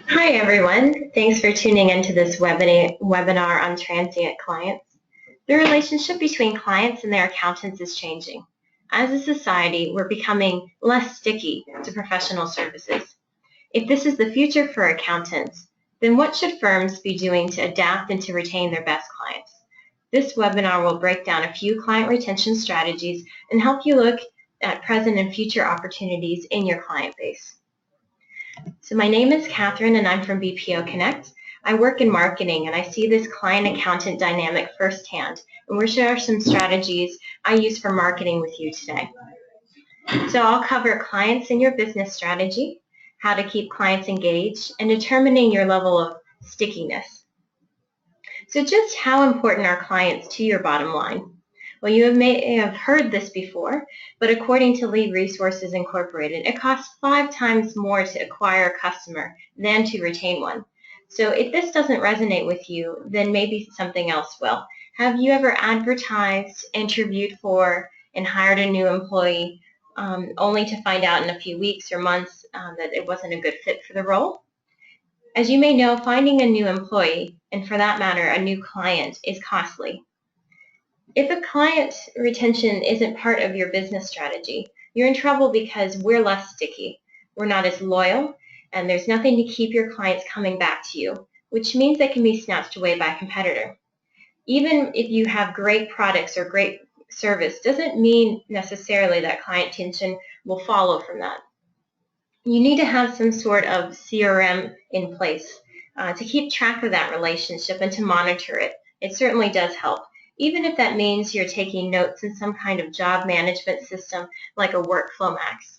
Hi everyone, thanks for tuning into this webinar on transient clients. The relationship between clients and their accountants is changing. As a society, we're becoming less sticky to professional services. If this is the future for accountants, then what should firms be doing to adapt and to retain their best clients? This webinar will break down a few client retention strategies and help you look at present and future opportunities in your client base. So my name is Catherine and I'm from BPO Connect. I work in marketing and I see this client-accountant dynamic firsthand, and we'll share some strategies I use for marketing with you today. So I'll cover clients in your business strategy, how to keep clients engaged, and determining your level of stickiness. So just how important are clients to your bottom line? Well, you may have heard this before, but according to Lead Resources Incorporated, it costs 5 times more to acquire a customer than to retain one. So if this doesn't resonate with you, then maybe something else will. Have you ever advertised, interviewed for, and hired a new employee only to find out in a few weeks or months that it wasn't a good fit for the role? As you may know, finding a new employee, and for that matter, a new client, is costly. If a client retention isn't part of your business strategy, you're in trouble because we're less sticky. We're not as loyal, and there's nothing to keep your clients coming back to you, which means they can be snatched away by a competitor. Even if you have great products or great service, doesn't mean necessarily that client retention will follow from that. You need to have some sort of CRM in place to keep track of that relationship and to monitor it. It certainly does help, even if that means you're taking notes in some kind of job management system like a workflow max.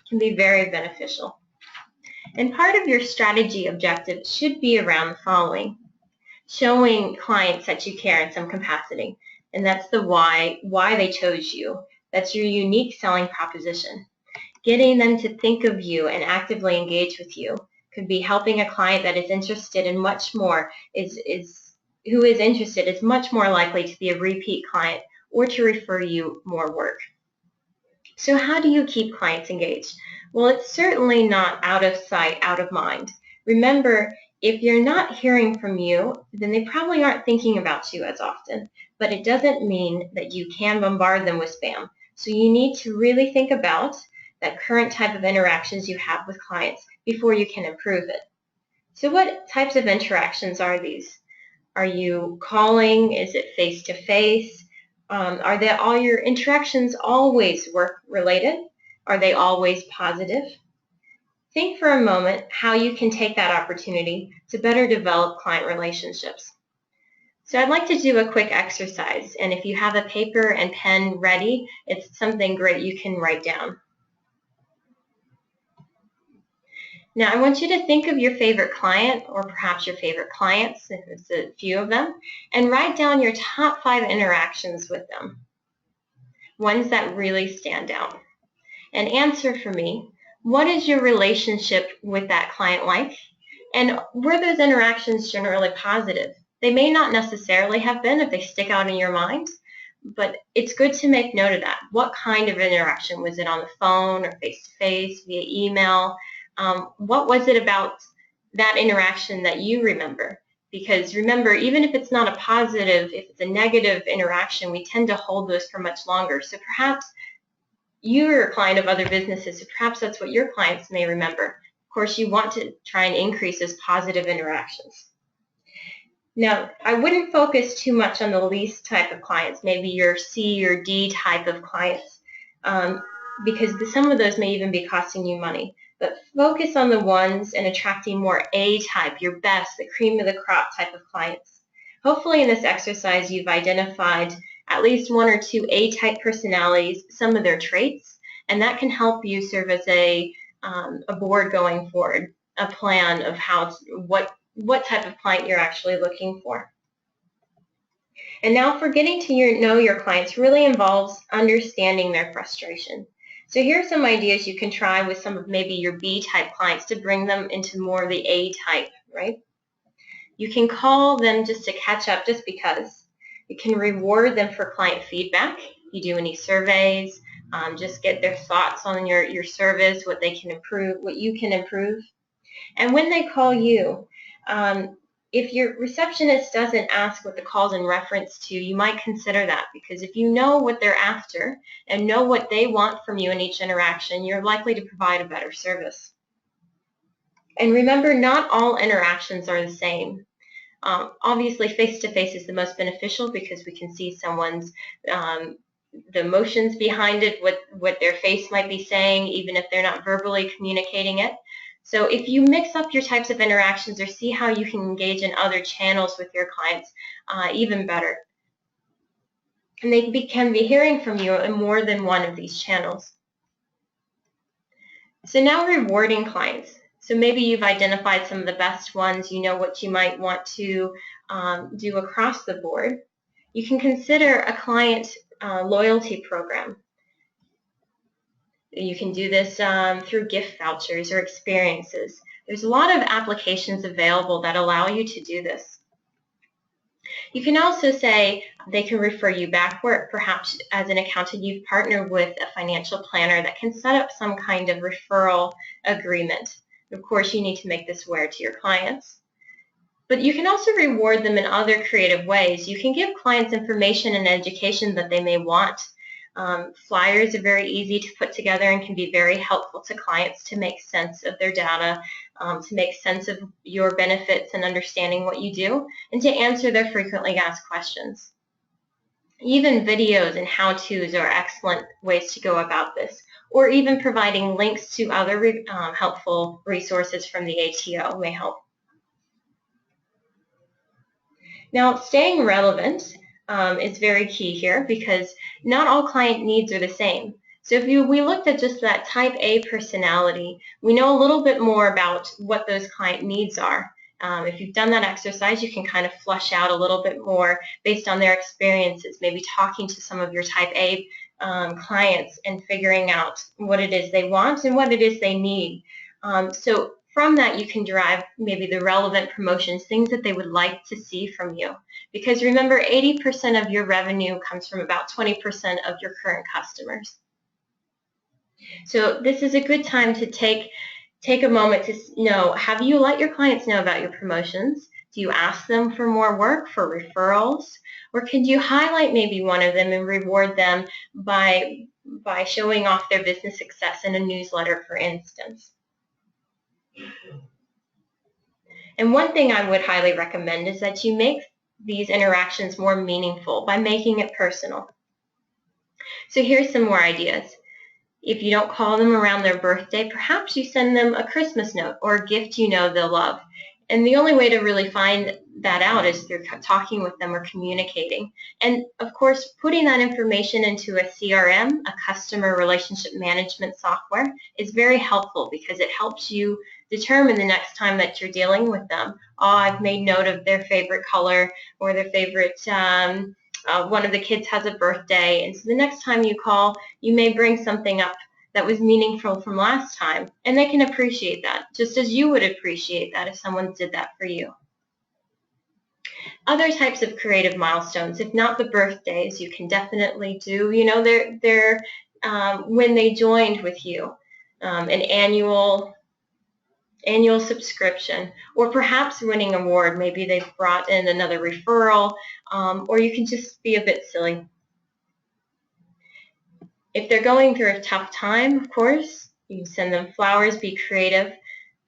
It can be very beneficial. And part of your strategy objective should be around the following: showing clients that you care in some capacity, and that's the why they chose you. That's your unique selling proposition. Getting them to think of you and actively engage with you could be helping a client that is interested in much more who is interested is much more likely to be a repeat client or to refer you more work. So how do you keep clients engaged? Well, it's certainly not out of sight, out of mind. Remember, if you're not hearing from you, then they probably aren't thinking about you as often, but it doesn't mean that you can bombard them with spam. So you need to really think about that current type of interactions you have with clients before you can improve it. So what types of interactions are these? Are you calling? Is it face-to-face? Are all your interactions always work-related? Are they always positive? Think for a moment how you can take that opportunity to better develop client relationships. So I'd like to do a quick exercise, and if you have a paper and pen ready, it's something great you can write down. Now, I want you to think of your favorite client, or perhaps your favorite clients, if it's a few of them, and write down your top 5 interactions with them, ones that really stand out. And answer for me, what is your relationship with that client like? And were those interactions generally positive? They may not necessarily have been if they stick out in your mind, but it's good to make note of that. What kind of interaction? Was it on the phone or face-to-face, via email? What was it about that interaction that you remember? Because remember, even if it's not a positive, if it's a negative interaction, we tend to hold those for much longer. So perhaps you're a client of other businesses, so perhaps that's what your clients may remember. Of course, you want to try and increase those positive interactions. Now, I wouldn't focus too much on the least type of clients, maybe your C or D type of clients, because some of those may even be costing you money. But focus on the ones and attracting more A type, your best, the cream of the crop type of clients. Hopefully in this exercise you've identified at least 1 or 2 A-type personalities, some of their traits, and that can help you serve as a board going forward, a plan of what type of client you're actually looking for. And now for getting to know your clients really involves understanding their frustration. So here are some ideas you can try with some of maybe your B-type clients to bring them into more of the A-type, right? You can call them just to catch up just because. You can reward them for client feedback. You do any surveys, just get their thoughts on your service, what they can improve, what you can improve. And when they call you, if your receptionist doesn't ask what the call's in reference to, you might consider that, because if you know what they're after and know what they want from you in each interaction, you're likely to provide a better service. And remember, not all interactions are the same. Obviously, face-to-face is the most beneficial because we can see someone's the emotions behind it, what their face might be saying, even if they're not verbally communicating it. So if you mix up your types of interactions or see how you can engage in other channels with your clients, even better. And they can be hearing from you in more than one of these channels. So now rewarding clients. So maybe you've identified some of the best ones, you know what you might want to do across the board. You can consider a client loyalty program. You can do this through gift vouchers or experiences. There's a lot of applications available that allow you to do this. You can also say they can refer you back, where perhaps as an accountant you've partnered with a financial planner that can set up some kind of referral agreement. Of course, you need to make this aware to your clients. But you can also reward them in other creative ways. You can give clients information and education that they may want. Flyers are very easy to put together and can be very helpful to clients to make sense of their data, to make sense of your benefits and understanding what you do, and to answer their frequently asked questions. Even videos and how-tos are excellent ways to go about this, or even providing links to other helpful resources from the ATO may help. Now, staying relevant is very key here, because not all client needs are the same. So if we looked at just that type A personality, we know a little bit more about what those client needs are. If you've done that exercise, you can kind of flush out a little bit more based on their experiences, maybe talking to some of your type A clients and figuring out what it is they want and what it is they need. So from that, you can derive maybe the relevant promotions, things that they would like to see from you. Because remember, 80% of your revenue comes from about 20% of your current customers. So this is a good time to take a moment to know, have you let your clients know about your promotions? Do you ask them for more work, for referrals? Or can you highlight maybe one of them and reward them by showing off their business success in a newsletter, for instance? And one thing I would highly recommend is that you make these interactions more meaningful by making it personal. So here's some more ideas. If you don't call them around their birthday, perhaps you send them a Christmas note or a gift you know they'll love. And the only way to really find that out is through talking with them or communicating. And of course, putting that information into a CRM, a customer relationship management software, is very helpful, because it helps you determine the next time that you're dealing with them. Oh, I've made note of their favorite color or their favorite, one of the kids has a birthday. And so the next time you call, you may bring something up that was meaningful from last time, and they can appreciate that, just as you would appreciate that if someone did that for you. Other types of creative milestones, if not the birthdays, you can definitely do, their when they joined with you, an annual subscription, or perhaps winning an award. Maybe they've brought in another referral, or you can just be a bit silly. If they're going through a tough time, of course, you can send them flowers, be creative.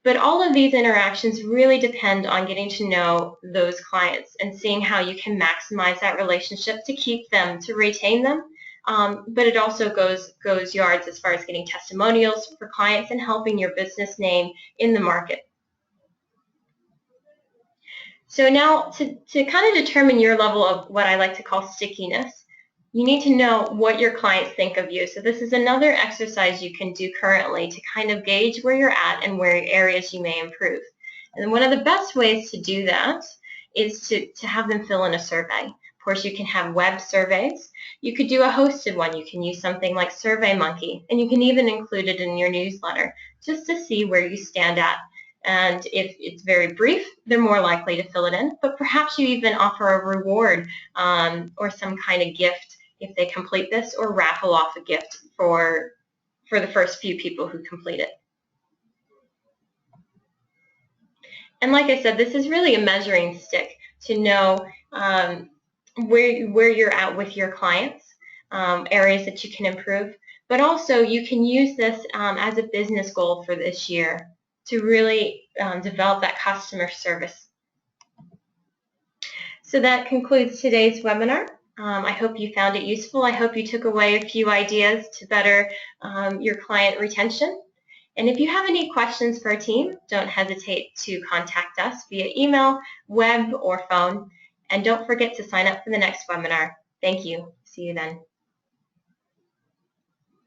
But all of these interactions really depend on getting to know those clients and seeing how you can maximize that relationship to keep them, to retain them. But it also goes yards as far as getting testimonials for clients and helping your business name in the market. So now to kind of determine your level of what I like to call stickiness, you need to know what your clients think of you. So this is another exercise you can do currently to kind of gauge where you're at and where areas you may improve. And one of the best ways to do that is to have them fill in a survey. Of course, you can have web surveys. You could do a hosted one. You can use something like SurveyMonkey, and you can even include it in your newsletter just to see where you stand at. And if it's very brief, they're more likely to fill it in. But perhaps you even offer a reward or some kind of gift if they complete this, or raffle off a gift for the first few people who complete it. And like I said, this is really a measuring stick to know where you're at with your clients, areas that you can improve, but also you can use this as a business goal for this year to really develop that customer service. So that concludes today's webinar. I hope you found it useful. I hope you took away a few ideas to better your client retention. And if you have any questions for our team, don't hesitate to contact us via email, web, or phone. And don't forget to sign up for the next webinar. Thank you. See you then.